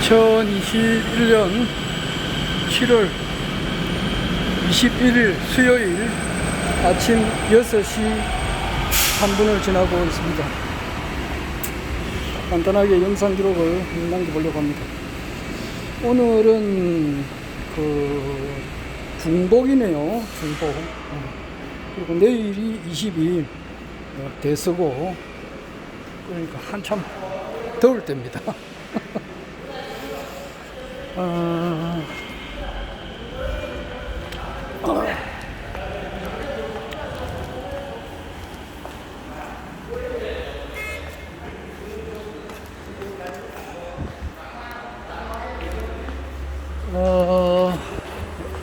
2021년 7월 21일 수요일 아침 6시 3분을 지나고 있습니다. 간단하게 영상 기록을 남겨보려고 합니다. 오늘은 중복이네요. 중복. 그리고 내일이 22일 대서고, 그러니까 한참 더울 때입니다.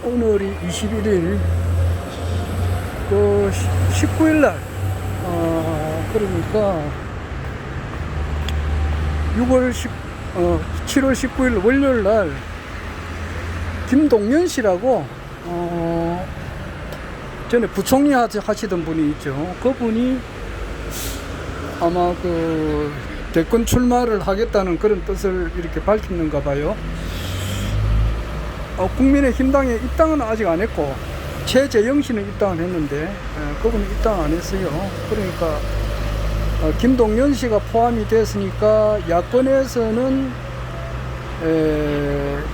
오늘이 21일 19일 날 그러니까 7월 19일 월요일 날 김동연 씨라고 전에 부총리 하시던 분이 있죠. 그분이 아마 대권 출마를 하겠다는 그런 뜻을 이렇게 밝혔는가 봐요. 국민의힘당에 입당은 아직 안 했고, 최재형 씨는 입당을 했는데 그분은 입당 안 했어요. 그러니까 김동연 씨가 포함이 됐으니까 야권에서는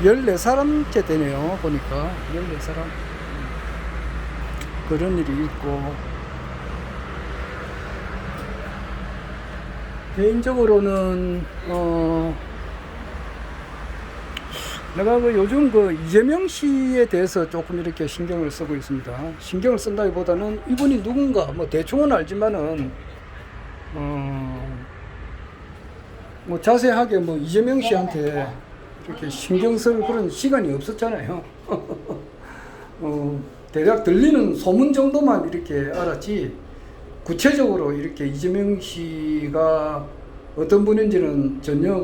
14사람째 되네요. 보니까 14사람 그런 일이 있고, 개인적으로는 내가 요즘 이재명 씨에 대해서 조금 이렇게 신경을 쓰고 있습니다. 신경을 쓴다기보다는 이분이 누군가 대충은 알지만은 자세하게 이재명 씨한테 이렇게 신경 쓸 그런 시간이 없었잖아요. 대략 들리는 소문 정도만 이렇게 알았지, 구체적으로 이렇게 이재명 씨가 어떤 분인지는 전혀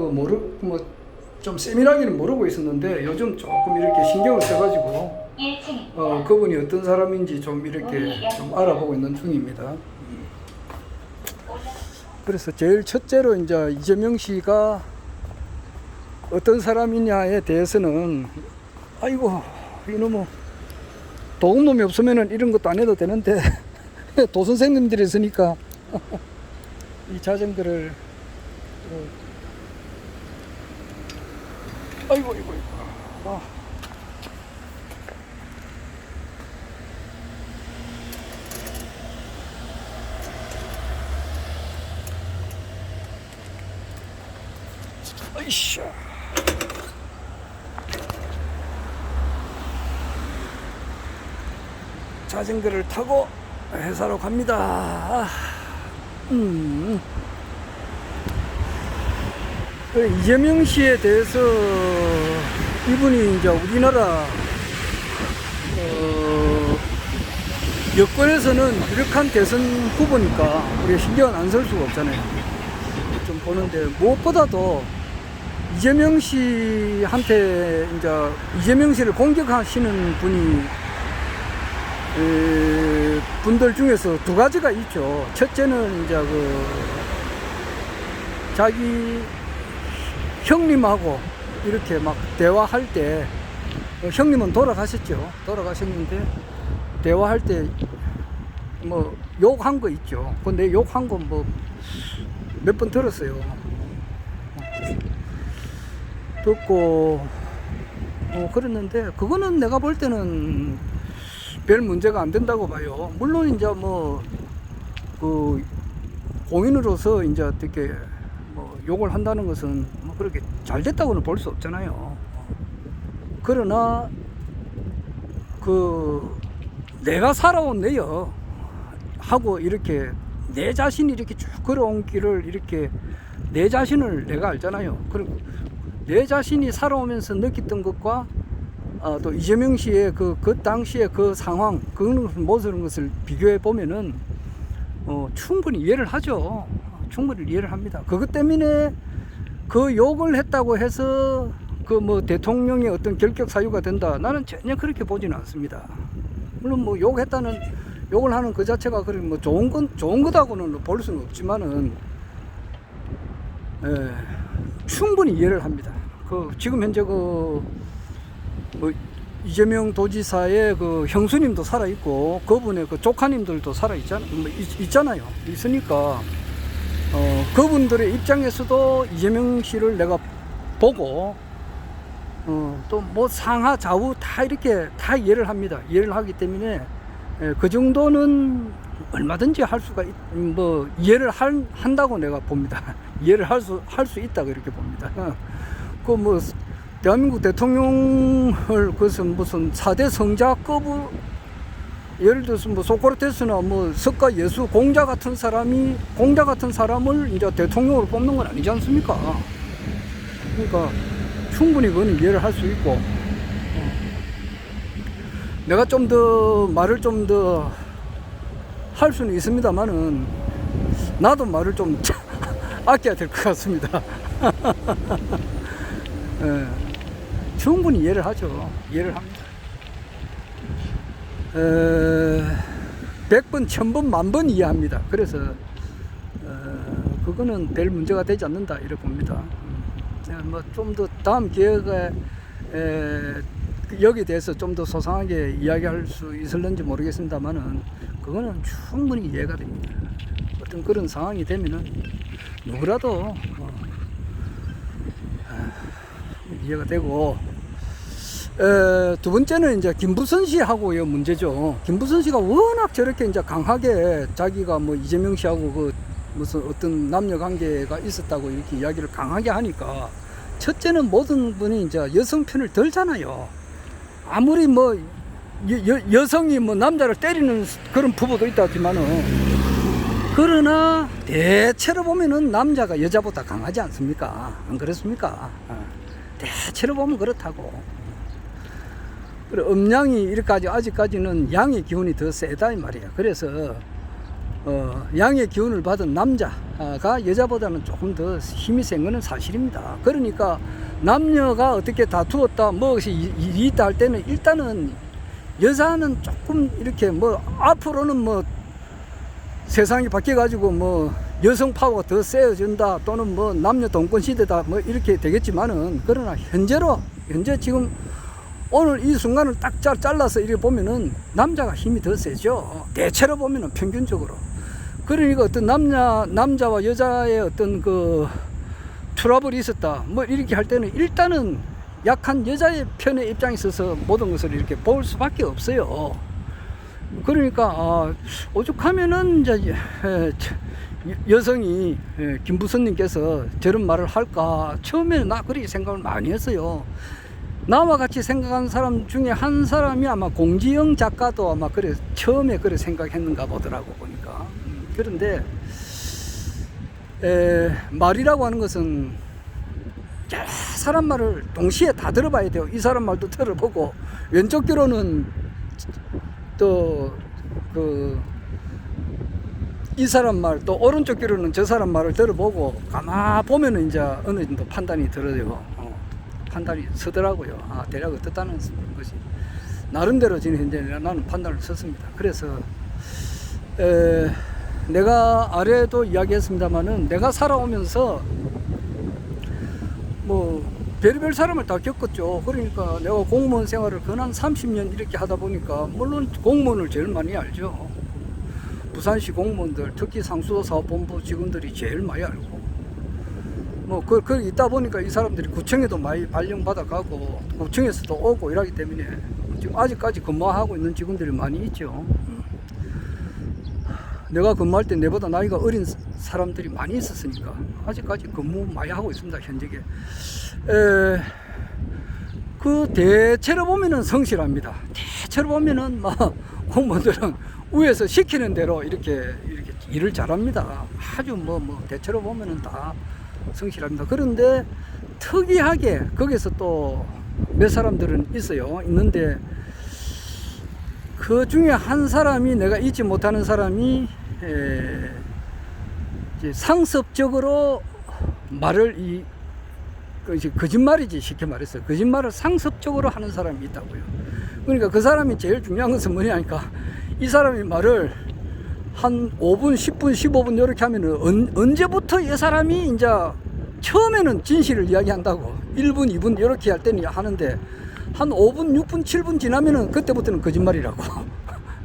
좀 세밀하게는 모르고 있었는데, 요즘 조금 이렇게 신경을 써가지고 그분이 어떤 사람인지 좀 이렇게 좀 알아보고 있는 중입니다. 그래서 제일 첫째로 이제 이재명 씨가 어떤 사람이냐에 대해서는, 아이고 이놈의 도둑놈이 없으면은 이런 것도 안 해도 되는데 도선생님들이 있으니까 이 자전거를 아이고. 아이씨. 자전거를 타고 회사로 갑니다. 이재명 씨에 대해서, 이분이 이제 우리나라 여권에서는 유력한 대선 후보니까 우리가 신경을 안 쓸 수가 없잖아요. 좀 보는데, 무엇보다도 이재명 씨한테 이제 이재명 씨를 공격하시는 분들 중에서 두 가지가 있죠. 첫째는 이제 자기 형님하고 이렇게 막 대화할 때, 형님은 돌아가셨는데 대화할 때 욕한 거 있죠. 근데 욕한 거 몇 번 들었어요. 듣고 그랬는데, 그거는 내가 볼 때는 별 문제가 안 된다고 봐요. 물론 이제 공인으로서 이제 어떻게 욕을 한다는 것은 그렇게 잘 됐다고는 볼 수 없잖아요. 그러나 내가 살아온 내역 하고 이렇게 내 자신이 이렇게 쭉 걸어온 길을 이렇게 내 자신을 내가 알잖아요. 그리고 내 자신이 살아오면서 느꼈던 것과 또 이재명 씨의 그 당시의 그 상황, 모든 것을 비교해 보면은 충분히 이해를 하죠. 충분히 이해를 합니다. 그것 때문에 그 욕을 했다고 해서 대통령의 어떤 결격 사유가 된다, 나는 전혀 그렇게 보지는 않습니다. 물론 욕을 하는 그 자체가 좋은 거다고는 볼 수는 없지만은 충분히 이해를 합니다. 그 지금 현재 뭐 이재명 도지사의 그 형수님도 살아 있고 그분의 그 조카님들도 살아 있잖아요. 있으니까 그분들의 입장에서도 이재명 씨를 내가 보고 또 뭐 상하 좌우 다 이렇게 다 이해를 합니다. 이해를 하기 때문에 그 정도는 얼마든지 할 수가 뭐 이해를 한다고 내가 봅니다. 이해를 할 수 있다고 이렇게 봅니다. 그 뭐 대한민국 대통령을 그것은 무슨 4대 성자급을 예를 들어서 뭐 소크라테스나 뭐 석가 예수 공자 같은 사람을 이제 대통령으로 뽑는 건 아니지 않습니까? 그러니까 충분히 그거는 이해를 할 수 있고 내가 좀 더 말을 좀 더 할 수는 있습니다만은 나도 말을 좀 아껴야 될 것 같습니다. 예, 충분히 이해를 하죠. 이해를 합니다. 100번, 1000번, 만번 이해합니다. 그래서 그거는 별 문제가 되지 않는다 이렇게 봅니다. 뭐 좀 더 다음 기회에 여기에 대해서 좀 더 소상하게 이야기할 수 있을는지 모르겠습니다만은 그거는 충분히 이해가 됩니다. 어떤 그런 상황이 되면은 누구라도 이해가 되고 두 번째는 이제 김부선 씨하고의 문제죠. 김부선 씨가 워낙 저렇게 이제 강하게 자기가 뭐 이재명 씨하고 그 무슨 어떤 남녀 관계가 있었다고 이렇게 이야기를 강하게 하니까 첫째는 모든 분이 이제 여성 편을 들잖아요. 아무리 뭐 여성이 뭐 남자를 때리는 그런 부부도 있다지만은 그러나 대체로 보면은 남자가 여자보다 강하지 않습니까? 안 그렇습니까? 대체로 보면 그렇다고. 그래, 음양이 이렇게까지 아직까지는 양의 기운이 더 세다 이 말이야. 그래서 양의 기운을 받은 남자가 여자보다는 조금 더 힘이 센 거는 사실입니다. 그러니까 남녀가 어떻게 다투었다 무엇이 일이 있다 할 때는 일단은 여자는 조금 이렇게 뭐 앞으로는 뭐 세상이 바뀌어 가지고 뭐 여성 파워가 더 세워진다 또는 뭐 남녀 동권 시대다 뭐 이렇게 되겠지만은 그러나 현재 지금 오늘 이 순간을 딱 잘라서 이렇게 보면은 남자가 힘이 더 세죠. 대체로 보면은 평균적으로. 그러니까 어떤 남자와 여자의 어떤 그 트러블이 있었다 뭐 이렇게 할 때는 일단은 약한 여자의 편의 입장에 있어서 모든 것을 이렇게 볼 수밖에 없어요. 그러니까 오죽하면은 이제 여성이 김부선님께서 저런 말을 할까 처음에는 나 그렇게 생각을 많이 했어요. 나와 같이 생각한 사람 중에 한 사람이 아마 공지영 작가도 아마 그래 처음에 그래 생각했는가 보더라고 보니까. 그런데 말이라고 하는 것은 여러 사람 말을 동시에 다 들어봐야 돼요. 이 사람 말도 들어보고 왼쪽 귀로는 또 이 사람 말 또 오른쪽 귀로는 저 사람 말을 들어보고 가만 보면은 이제 어느 정도 판단이 들어요. 판단이 서더라고요. 대략 어떻다는 것이 나름대로 지금 현재 나는 판단을 썼습니다. 그래서 내가 아래도 이야기했습니다만은 내가 살아오면서 뭐 별의별 사람을 다 겪었죠. 그러니까 내가 공무원 생활을 근한 30년 이렇게 하다 보니까 물론 공무원을 제일 많이 알죠. 부산시 공무원들 특히 상수도사업본부 직원들이 제일 많이 알고 뭐 그 있다 보니까 이 사람들이 구청에도 많이 발령받아 가고 구청에서도 오고 이러기 때문에 지금 아직까지 근무하고 있는 직원들이 많이 있죠. 내가 근무할 때 내보다 나이가 어린 사람들이 많이 있었으니까 아직까지 근무 많이 하고 있습니다. 현직에. 그 대체로 보면은 성실합니다. 대체로 보면은 막 공무원들은 위에서 시키는 대로 이렇게 일을 잘합니다. 아주 뭐 대체로 보면은 다 성실합니다. 그런데 특이하게 거기서 또 몇 사람들은 있는데 그 중에 한 사람이 내가 잊지 못하는 사람이 이제 상습적으로 말을 거짓말이지 쉽게 말해서 거짓말을 상습적으로 하는 사람이 있다고요. 그러니까 그 사람이 제일 중요한 것은 뭐냐니까 이 사람이 말을 한 5분, 10분, 15분 이렇게 하면은 언제부터 이 사람이 이제 처음에는 진실을 이야기한다고 1분, 2분 이렇게 할 때는 하는데 한 5분, 6분, 7분 지나면은 그때부터는 거짓말이라고.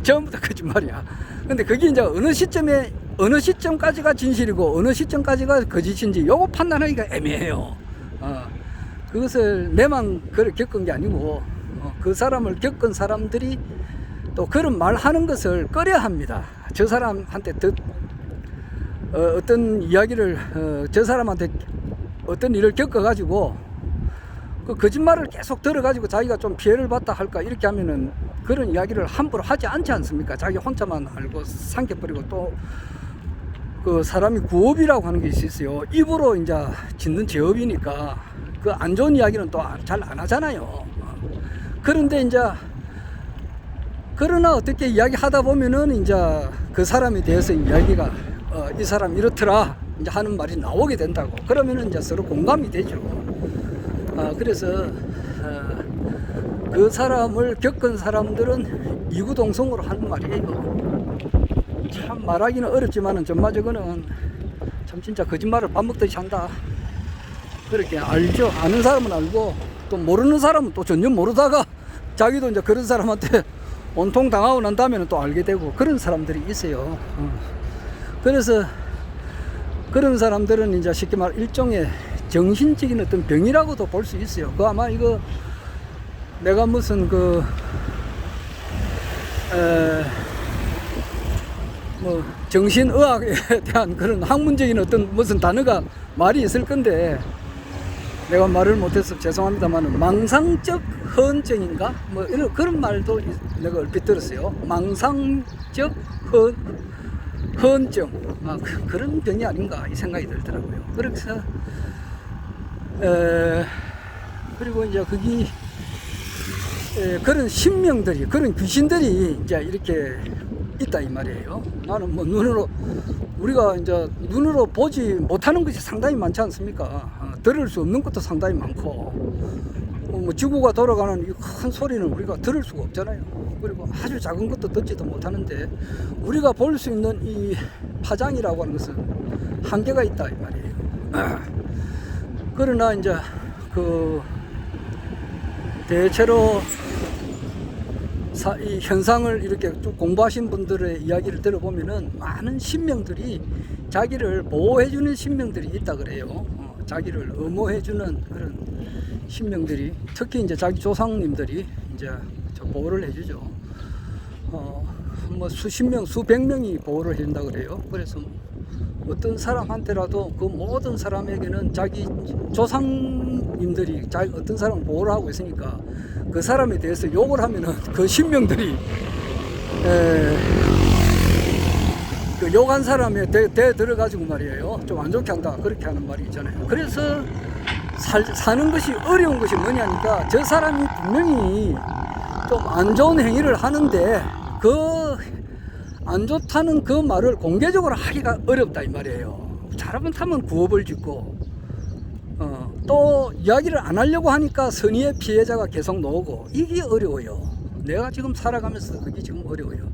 전부 다 거짓말이야. 근데 그게 이제 어느 시점까지가 진실이고 어느 시점까지가 거짓인지 요거 판단하기가 애매해요. 그것을 내만 그걸 겪은 게 아니고 그 사람을 겪은 사람들이 또 그런 말 하는 것을 꺼려 합니다. 저 사람한테 어떤 이야기를 저 사람한테 어떤 일을 겪어가지고 그 거짓말을 계속 들어가지고 자기가 좀 피해를 받다 할까 이렇게 하면은 그런 이야기를 함부로 하지 않지 않습니까? 자기 혼자만 알고 삼켜버리고 또 그 사람이 구업이라고 하는 게 있어요. 입으로 이제 짓는 제업이니까 그 안 좋은 이야기는 또 잘 안 하잖아요. 그런데 이제 그러나 어떻게 이야기하다 보면은 이제 그 사람에 대해서 이야기가 이 사람 이렇더라 이제 하는 말이 나오게 된다고. 그러면은 이제 서로 공감이 되죠. 그래서 그 사람을 겪은 사람들은 이구동성으로 하는 말이에요. 참 말하기는 어렵지만은 전마저거는 참 진짜 거짓말을 밥 먹듯이 한다. 그렇게 알죠. 아는 사람은 알고 또 모르는 사람은 또 전혀 모르다가 자기도 이제 그런 사람한테 온통 당하고 난 다음에는 또 알게 되고 그런 사람들이 있어요. 그래서 그런 사람들은 이제 쉽게 말 일종의 정신적인 어떤 병이라고도 볼 수 있어요. 그 아마 이거 내가 무슨 뭐 정신의학에 대한 그런 학문적인 어떤 무슨 단어가 말이 있을 건데 내가 말을 못해서 죄송합니다만 망상적 허언증인가 뭐 이런 그런 말도 내가 얼핏 들었어요. 망상적 허언증 그런 병이 아닌가 이 생각이 들더라고요. 그래서 그리고 이제 거기 그런 신명들이 그런 귀신들이 이제 이렇게 있다 이 말이에요. 나는 뭐 우리가 이제 눈으로 보지 못하는 것이 상당히 많지 않습니까? 들을 수 없는 것도 상당히 많고 뭐 지구가 돌아가는 이 큰 소리는 우리가 들을 수가 없잖아요. 그리고 아주 작은 것도 듣지도 못하는데 우리가 볼 수 있는 이 파장이라고 하는 것은 한계가 있다 이 말이에요. 그러나 이제 대체로 이 현상을 이렇게 쭉 공부하신 분들의 이야기를 들어보면은 많은 신명들이 자기를 보호해주는 신명들이 있다 그래요. 자기를 엄호해주는 그런 신명들이 특히 이제 자기 조상님들이 이제 보호를 해주죠. 뭐 수십 명, 수백 명이 보호를 해준다 그래요. 그래서 어떤 사람한테라도 그 모든 사람에게는 자기 조상님들이 어떤 사람을 보호를 하고 있으니까 그 사람에 대해서 욕을 하면은 그 신명들이 그 욕한 사람에 대 들어가지고 말이에요. 좀 안 좋게 한다. 그렇게 하는 말이 있잖아요. 그래서 사는 것이 어려운 것이 뭐냐니까 저 사람이 분명히 좀 안 좋은 행위를 하는데 그 안 좋다는 그 말을 공개적으로 하기가 어렵다 이 말이에요. 잘못하면 구업을 짓고 또 이야기를 안 하려고 하니까 선의의 피해자가 계속 나오고 이게 어려워요. 내가 지금 살아가면서 그게 지금 어려워요.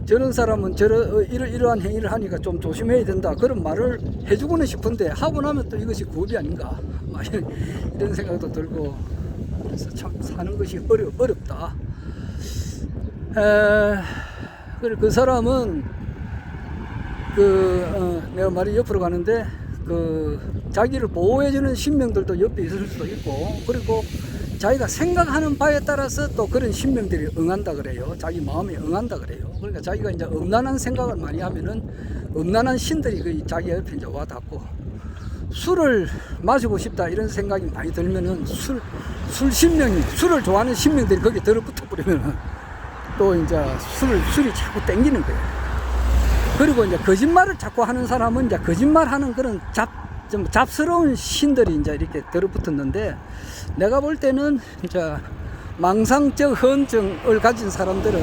저런 사람은 이러한 행위를 하니까 좀 조심해야 된다 그런 말을 해주고는 싶은데 하고 나면 또 이것이 구업이 아닌가 이런 생각도 들고 그래서 참 사는 것이 어렵다. 그 사람은 내가 말이 옆으로 가는데 자기를 보호해주는 신명들도 옆에 있을 수도 있고 그리고 자기가 생각하는 바에 따라서 또 그런 신명들이 응한다 그래요. 자기 마음에 응한다 그래요. 그러니까 자기가 이제 음란한 생각을 많이 하면은 음란한 신들이 자기 옆에 이제 와 닿고 술을 마시고 싶다 이런 생각이 많이 들면은 술을 좋아하는 신명들이 거기에 들어붙어 버리면은 또 이제 술이 자꾸 땡기는 거예요. 그리고 이제 거짓말을 자꾸 하는 사람은 이제 거짓말하는 그런 좀 잡스러운 신들이 이제 이렇게 들어붙었는데 내가 볼 때는 이제 망상적 헌증을 가진 사람들은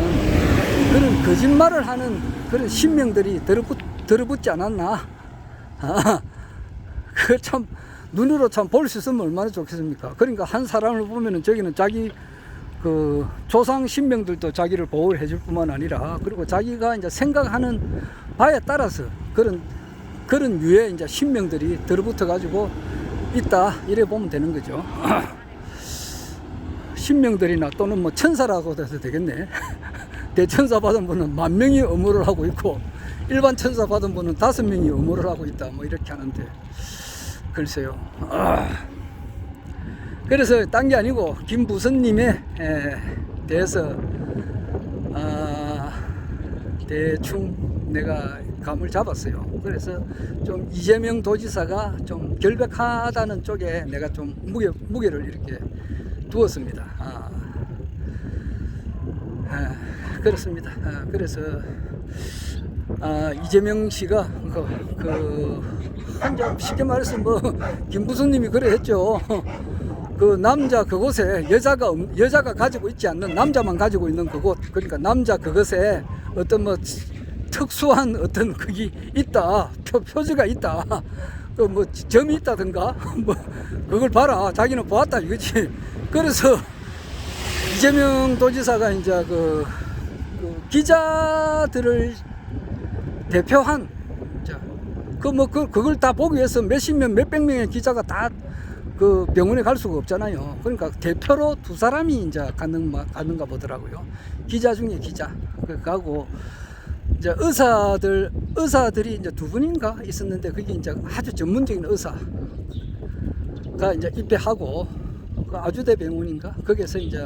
그런 거짓말을 하는 그런 신명들이 들어붙지 않았나? 그 참 눈으로 참 볼 수 있으면 얼마나 좋겠습니까? 그러니까 한 사람을 보면은 저기는 자기 조상 신명들도 자기를 보호를 해줄 뿐만 아니라 그리고 자기가 이제 생각하는 바에 따라서 그런 유의 이제 신명들이 들어붙어 가지고 있다 이래 보면 되는 거죠. 신명들이나 또는 뭐 천사라고 해도 되겠네. 대천사 받은 분은 10,000명이 의무를 하고 있고 일반 천사 받은 분은 5명이 의무를 하고 있다 뭐 이렇게 하는데 글쎄요. 그래서 딴 게 아니고 김부선님에 대해서 대충 내가 감을 잡았어요. 그래서 좀 이재명 도지사가 좀 결백하다는 쪽에 내가 좀 무게를 이렇게 두었습니다. 그렇습니다. 그래서 이재명 씨가 한자 쉽게 말해서 뭐 김부선님이 그래 했죠. 그 남자 그곳에 여자가 가지고 있지 않는 남자만 가지고 있는 그곳, 그러니까 남자 그것에 어떤 뭐 특수한 어떤 그게 있다, 표지가 있다, 그 뭐 점이 있다든가 뭐 그걸 봐라, 자기는 보았다 이거지. 그래서 이재명 도지사가 이제 그 기자들을 대표한 그걸 다 보기 위해서 몇십 명, 몇백 명의 기자가 다 그 병원에 갈 수가 없잖아요. 그러니까 대표로 2사람이 이제 가는가 보더라고요. 기자 중에 기자. 가고 이제 의사들이 이제 2분인가 있었는데 그게 이제 아주 전문적인 의사가 이제 입회하고 그 아주대 병원인가 거기서 이제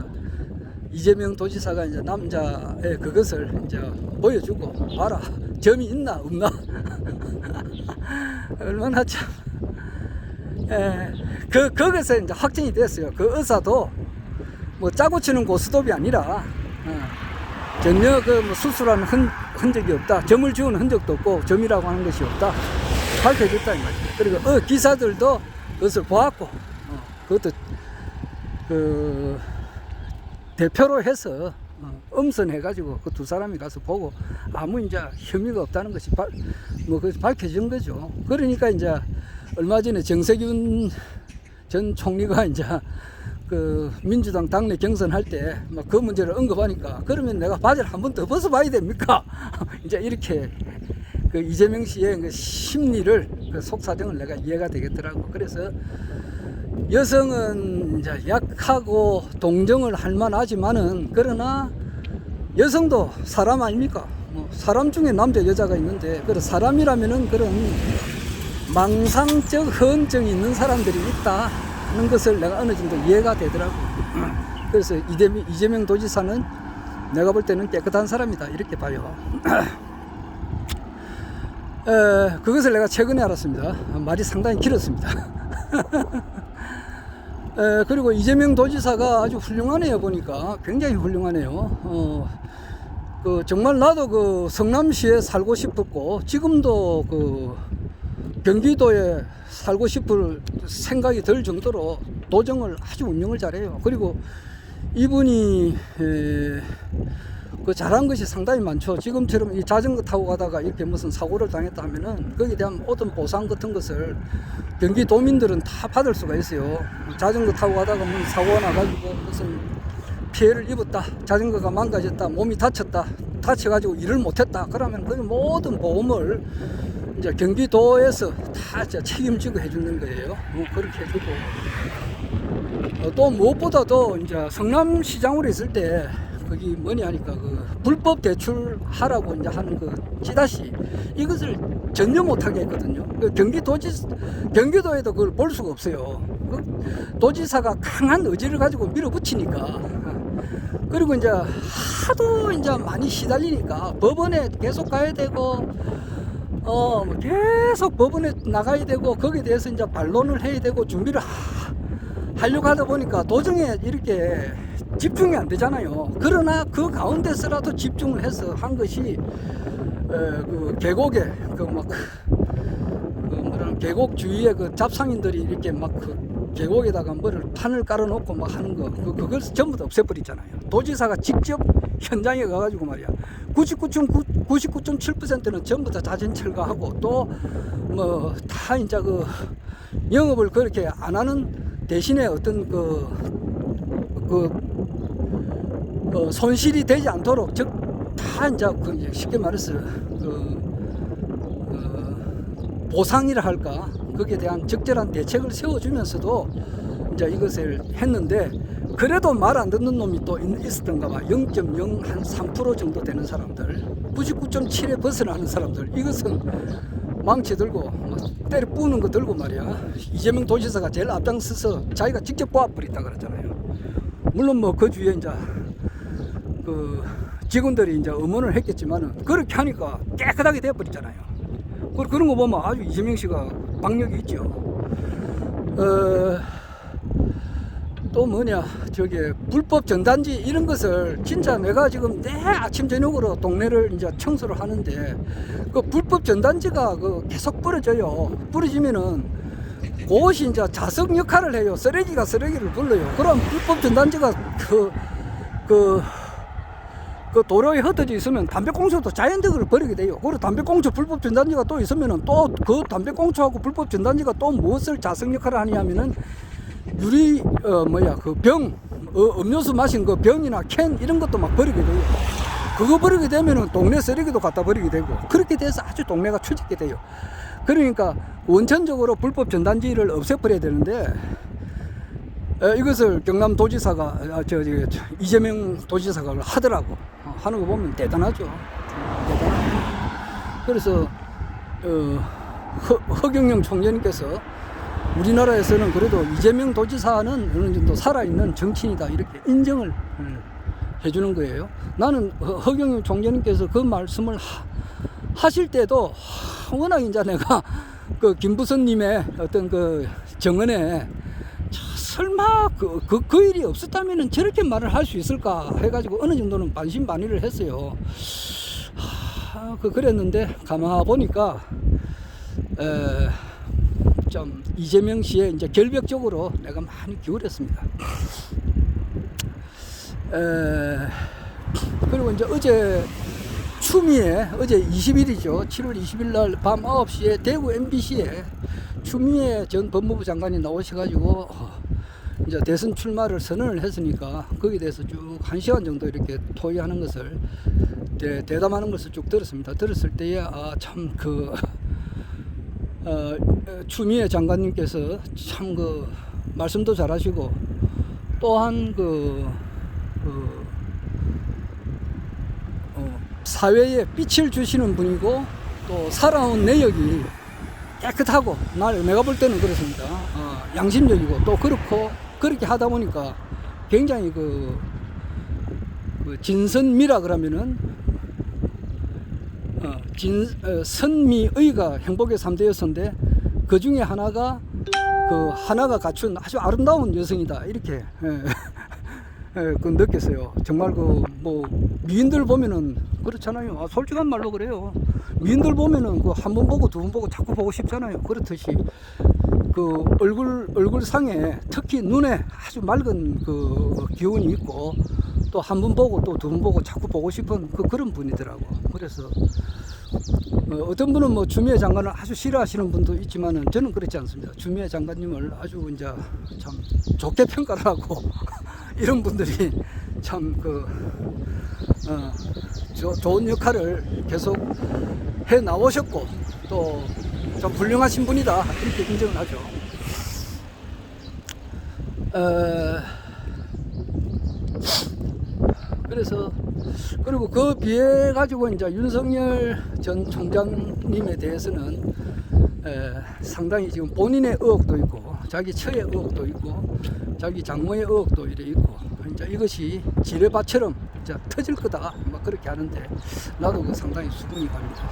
이재명 도지사가 이제 남자의 그것을 이제 보여주고 봐라, 점이 있나 없나. 얼마나 참. 거기서 이제 확정이 됐어요. 그 의사도 뭐 짜고 치는 고스톱이 아니라 전혀 뭐 수술하는 흔적이 없다, 점을 지운 흔적도 없고 점이라고 하는 것이 없다 밝혀졌다 이 말이죠. 그리고 기사들도 그것을 보았고 그것도 그 대표로 해서 엄선해가지고 그 2사람이 가서 보고 아무 이제 혐의가 없다는 것이 밝혀진 거죠. 그러니까 이제 얼마 전에 정세균 전 총리가 이제 그 민주당 당내 경선할 때 막 그 문제를 언급하니까 그러면 내가 바지를 한 번 더 벗어봐야 됩니까? 이제 이렇게 그 이재명 씨의 그 심리를 그 속사정을 내가 이해가 되겠더라고. 그래서 여성은 이제 약하고 동정을 할 만하지만은 그러나 여성도 사람 아닙니까? 뭐 사람 중에 남자 여자가 있는데 그런 사람이라면은 그런 망상적 허언증이 있는 사람들이 있다는 것을 내가 어느 정도 이해가 되더라고. 그래서 이재명 도지사는 내가 볼 때는 깨끗한 사람이다 이렇게 봐요. 그것을 내가 최근에 알았습니다. 말이 상당히 길었습니다. 그리고 이재명 도지사가 아주 훌륭하네요. 보니까 굉장히 훌륭하네요. 정말 나도 그 성남시에 살고 싶었고 지금도 그 경기도에 살고 싶을 생각이 들 정도로 도정을 아주 운영을 잘해요. 그리고 이분이 그 잘한 것이 상당히 많죠. 지금처럼 이 자전거 타고 가다가 이렇게 무슨 사고를 당했다 하면은 거기에 대한 어떤 보상 같은 것을 경기도민들은 다 받을 수가 있어요. 자전거 타고 가다가 무슨 사고가 나가지고 무슨 피해를 입었다, 자전거가 망가졌다, 몸이 다쳐가지고 일을 못했다, 그러면 그 모든 보험을 이제 경기도에서 다 책임지고 해주는 거예요. 그렇게 해주고 또 무엇보다도 이제 성남시장으로 있을 때 거기 뭐냐 하니까 그 불법 대출하라고 이제 하는 그 찌다시 이것을 전혀 못하게 했거든요. 그 경기도에도 그걸 볼 수가 없어요. 그 도지사가 강한 의지를 가지고 밀어붙이니까. 그리고 이제 하도 이제 많이 시달리니까 법원에 계속 가야 되고 계속 법원에 나가야 되고 거기에 대해서 이제 반론을 해야 되고 준비를 하려고 하다 보니까 도정에 이렇게 집중이 안 되잖아요. 그러나 그 가운데서라도 집중을 해서 한 것이 그 계곡에 계곡 주위에 그 잡상인들이 이렇게 막 그 계곡에다가 판을 깔아놓고 막 하는 거 그걸 전부 다 없애버리잖아요. 도지사가 직접 현장에 가가지고 말이야 99.7%는 전부 다 자진 철거하고 또 뭐 다 이제 그 영업을 그렇게 안 하는 대신에 어떤 손실이 되지 않도록 다 이제 쉽게 말해서 보상이라 할까 거기에 대한 적절한 대책을 세워주면서도 이제 이것을 했는데 그래도 말 안 듣는 놈이 또 있었던가 봐. 0.03% 정도 되는 사람들 99.7에 벗어나는 사람들 이것은 망치 들고 때려 부는 거 들고 말이야 이재명 도지사가 제일 앞장서서 자기가 직접 뽑아버렸다 그러잖아요. 물론 뭐 그 주위에 이제 그 직원들이 이제 음원을 했겠지만은 그렇게 하니까 깨끗하게 돼버리잖아요. 그런 거 보면 아주 이재명 씨가 박력이 있죠. 또 뭐냐 저기 불법 전단지 이런 것을 진짜 내가 지금 내 아침 저녁으로 동네를 이제 청소를 하는데 그 불법 전단지가 그 계속 부러져요. 부러지면은 그것이 이제 자석 역할을 해요. 쓰레기가 쓰레기를 불러요. 그럼 불법 전단지가 그 도로에 흩어져 있으면 담배꽁초도 자연적으로 버리게 돼요. 그리고 담배꽁초 불법 전단지가 또 있으면은 또 그 담배꽁초하고 불법 전단지가 또 무엇을 자석 역할을 하냐면은 유리 그 병 음료수 마신 그 병이나 캔 이런 것도 막 버리게 돼요. 그거 버리게 되면은 동네 쓰레기도 갖다 버리게 되고 그렇게 돼서 아주 동네가 추잡게 돼요. 그러니까 원천적으로 불법 전단지를 없애버려야 되는데 이것을 경남도지사가 이재명 도지사가 하더라고. 하는 거 보면 대단하죠. 대단하죠. 그래서 허경영 총재님께서 우리나라에서는 그래도 이재명 도지사는 어느 정도 살아있는 정치인이다 이렇게 인정을 해주는 거예요. 나는 허경영 총재님께서 그 말씀을 하실 때도 워낙 이제 내가 그 김부선님의 어떤 그 정언에 설마 그 일이 없었다면 저렇게 말을 할 수 있을까 해가지고 어느 정도는 반신반의를 했어요. 그랬는데 가만 보니까 좀 이재명 씨의 이제 결벽적으로 내가 많이 기울였습니다. 그리고 이제 어제 추미애 어제 20일이죠. 7월 20일 날 밤 9시에 대구 MBC에 추미애 전 법무부 장관이 나오셔가지고 이제 대선 출마를 선언을 했으니까 거기에 대해서 쭉 1시간 정도 이렇게 토의하는 것을 대담하는 것을 쭉 들었습니다. 들었을 때에 참 추미애 장관님께서 참 말씀도 잘하시고 또한 사회에 빛을 주시는 분이고 또 살아온 내역이 깨끗하고 내가 볼 때는 그렇습니다. 양심적이고 또 그렇게 하다 보니까 굉장히 진선미라 그러면은 선미의가 행복의 3대 요소인데 그 중에 하나가 하나가 갖춘 아주 아름다운 여성이다 이렇게 느꼈어요. 정말 미인들 보면은 그렇잖아요. 솔직한 말로 그래요. 미인들 보면은 한 번 보고 두 번 보고 자꾸 보고 싶잖아요. 그렇듯이 얼굴상에 특히 눈에 아주 맑은 기운이 있고 또 한 번 보고 또 두 번 보고 자꾸 보고 싶은 그런 분이더라고. 그래서 어떤 분은 추미애 장관을 아주 싫어하시는 분도 있지만은 저는 그렇지 않습니다. 추미애 장관님을 아주 이제 참 좋게 평가를 하고 이런 분들이 참 좋은 역할을 계속 해 나오셨고 또 좀 훌륭하신 분이다 이렇게 인정을 하죠. 그래서 그리고 그 비해 가지고 이제 윤석열 전 총장님에 대해서는 상당히 지금 본인의 의혹도 있고 자기 처의 의혹도 있고 자기 장모의 의혹도 이래 있고 이제 이것이 지뢰밭처럼 이제 터질 거다 막 그렇게 하는데 나도 상당히 수긍이 갑니다.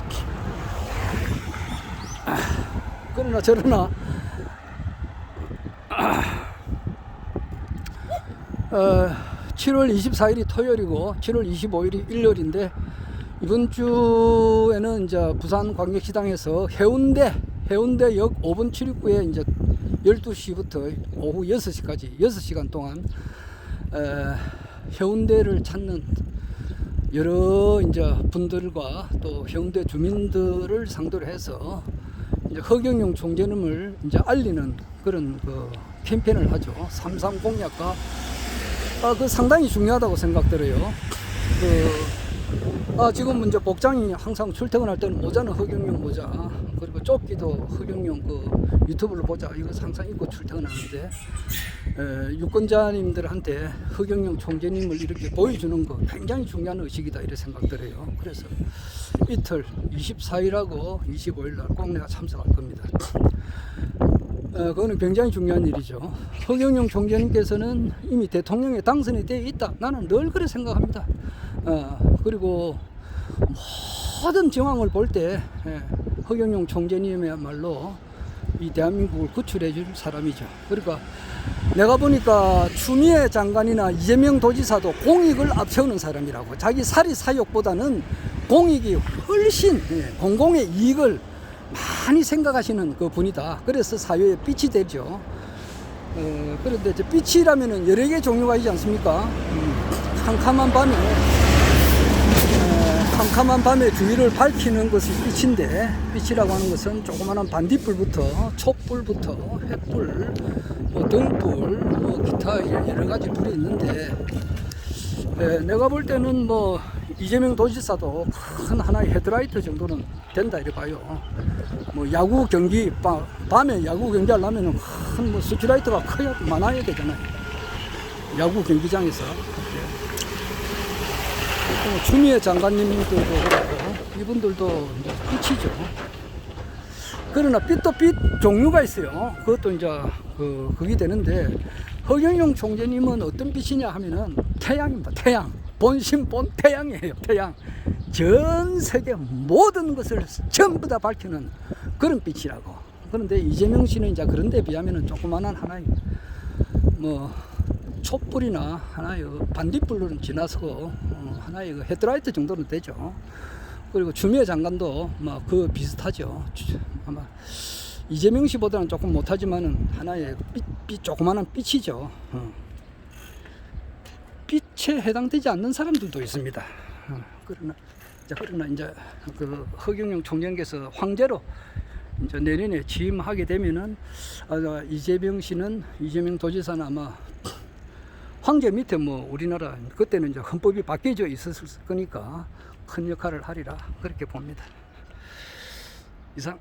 그러나 저러나 7월 24일이 토요일이고 7월 25일이 일요일인데 이번 주에는 이제 부산광역시당에서 해운대역 5번 출입구에 이제 12시부터 오후 6시까지 6시간 동안 해운대를 찾는 여러 이제 분들과 또 해운대 주민들을 상대로 해서 이제 허경영 총재님을 이제 알리는 그런 캠페인을 하죠. 3.3 공약과 상당히 중요하다고 생각들어요. 지금 이제 복장이 항상 출퇴근할 때는 모자는 흑용용 모자, 그리고 조끼도 흑용용 그 유튜브를 보자 이거 항상 입고 출퇴근하는데, 유권자님들한테 흑용용 총재님을 이렇게 보여주는 거 굉장히 중요한 의식이다 이렇게 생각들어요. 그래서 이틀 24일하고 25일 날 꼭 내가 참석할 겁니다. 그거는 굉장히 중요한 일이죠. 흑용용 총재님께서는 이미 대통령에 당선이 되어 있다. 나는 늘 그렇게 생각합니다. 그리고 모든 정황을 볼 때 흑용용 총재님이야말로 이 대한민국을 구출해 줄 사람이죠. 그러니까 내가 보니까 추미애 장관이나 이재명 도지사도 공익을 앞세우는 사람이라고. 자기 사리 사욕보다는 공익이 훨씬 공공의 이익을 많이 생각하시는 그 분이다. 그래서 사회에 빛이 되죠. 그런데 이제 빛이라면은 여러 개 종류가 있지 않습니까? 캄캄한 밤에 주위를 밝히는 것이 빛인데, 빛이라고 하는 것은 조그마한 반딧불부터 촛불부터 횃불, 뭐 등불, 뭐 기타 여러 가지 불이 있는데, 내가 볼 때는 뭐 이재명 도지사도 큰 하나의 헤드라이트 정도는 된다 이렇게 봐요. 뭐 야구 경기 밤에 야구 경기 하려면은 큰 뭐 스트라이트가 커야 많아야 되잖아요. 야구 경기장에서. 추미애 장관님들도 그렇고 이분들도 이제 빛이죠. 그러나 빛도 빛 종류가 있어요. 그것도 이제 그게 되는데, 흑용용 총재님은 어떤 빛이냐 하면은 태양입니다. 태양. 본심 본 태양이에요. 태양. 전 세계 모든 것을 전부 다 밝히는 그런 빛이라고. 그런데 이재명 씨는 이제 그런 데 비하면은 조그만한 하나의 뭐 촛불이나 하나의 반딧불로는 지나서 하나의 그 헤드라이트 정도는 되죠. 그리고 추미애 장관도 뭐 그 비슷하죠. 아마 이재명 씨보다는 조금 못하지만은 하나의 조그만한 빛이죠. 빛에 해당되지 않는 사람들도 있습니다. 그러나 이제 그 흑용용 총장께서 황제로 이제 내년에 취임하게 되면은 이재명 씨는, 이재명 도지사는 아마 황제 밑에 뭐 우리나라 그때는 이제 헌법이 바뀌어져 있었을 거니까 큰 역할을 하리라 그렇게 봅니다. 이상.